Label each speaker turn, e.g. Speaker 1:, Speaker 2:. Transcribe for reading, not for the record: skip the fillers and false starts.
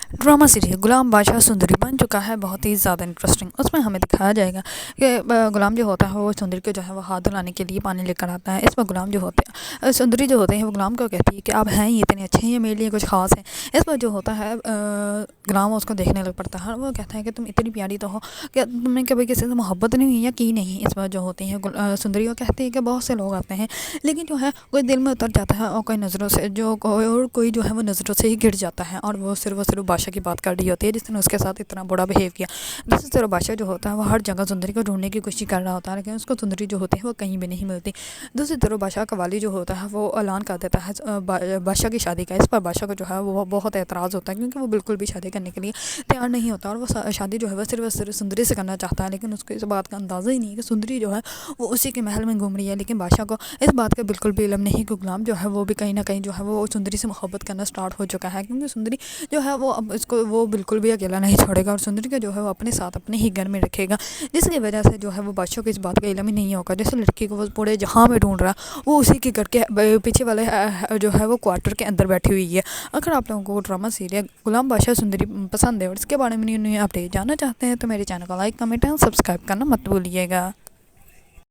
Speaker 1: Drama serial गुलाम बादशाह सुंदरी बन चुका है बहुत ही ज़्यादा इंटरेस्टिंग। उसमें हमें दिखाया जाएगा कि गुलाम जो होता है वो सुंदरी को जो है वो हाथ धुलाने के लिए पानी लेकर आता है। इसमें गुलाम जो होते हैं सुंदरी जो होते हैं वो गुलाम को कहती है कि आप हैं ही इतने अच्छे हैं, मेरे लिए कुछ खास है। इसमें जो होता है गुलाम उसको देखने लग पड़ता है। वो कहता है कि तुम इतनी प्यारी तो हो, क्या तुमने कभी किसी से मोहब्बत नहीं हुई या की नहीं। इस बार जो होती है सुंदरी वो कहती है कि बहुत से लोग आते हैं, लेकिन जो है कोई दिल में उतर जाता है और कोई नज़रों से कोई जो है वो नज़रों से ही गिर जाता है। और वो सिर्फ बादशाह की बात कर रही होती है जिसने उसके साथ इतना बुरा बिहेव किया। दूसरी तरफ बादशाह जो होता है वो हर जगह सुंदरी को ढूंढने की कोशिश कर रहा होता है, लेकिन उसको सुंदरी जो होती है वो कहीं भी नहीं मिलती। दूसरी तरफ बादशाह का वाली जो होता है वो ऐलान कर देता है बादशाह की शादी का। इस पर बादशाह को जो है वो बहुत एतराज़ होता है, क्योंकि वो बिल्कुल भी शादी करने के लिए तैयार नहीं होता। और वो शादी जो है वो सिर्फ सुंदरी से करना चाहता है, लेकिन उसको इस बात का अंदाज़ा ही नहीं है कि सुंदरी जो है वो उसी के महल में घूम रही है। लेकिन बादशाह को इस बात का बिल्कुल भी इल्म नहीं कि गुलाम जो है वो भी कहीं ना कहीं जो है वो सुंदरी से मोहब्बत करना स्टार्ट हो चुका है, क्योंकि सुंदरी जो है वो अब इसको वो बिल्कुल भी अकेला नहीं छोड़ेगा और सुंदरी को जो है वो अपने साथ अपने ही घर में रखेगा। जिसकी वजह से जो है वो बादशाह को इस बात का इल्म ही नहीं होगा। जैसे लड़की को वो पूरे जहाँ में ढूंढ रहा है वो उसी के घर के पीछे वाले जो है वो क्वार्टर के अंदर बैठी हुई है। अगर आप लोगों को ड्रामा सीरियल गुलाम बादशाह सुंदरी पसंद है और इसके बारे में न्यू न्यू अपडेट जानना चाहते हैं तो मेरे चैनल को लाइक कमेंट एंड सब्सक्राइब करना मत भूलिएगा।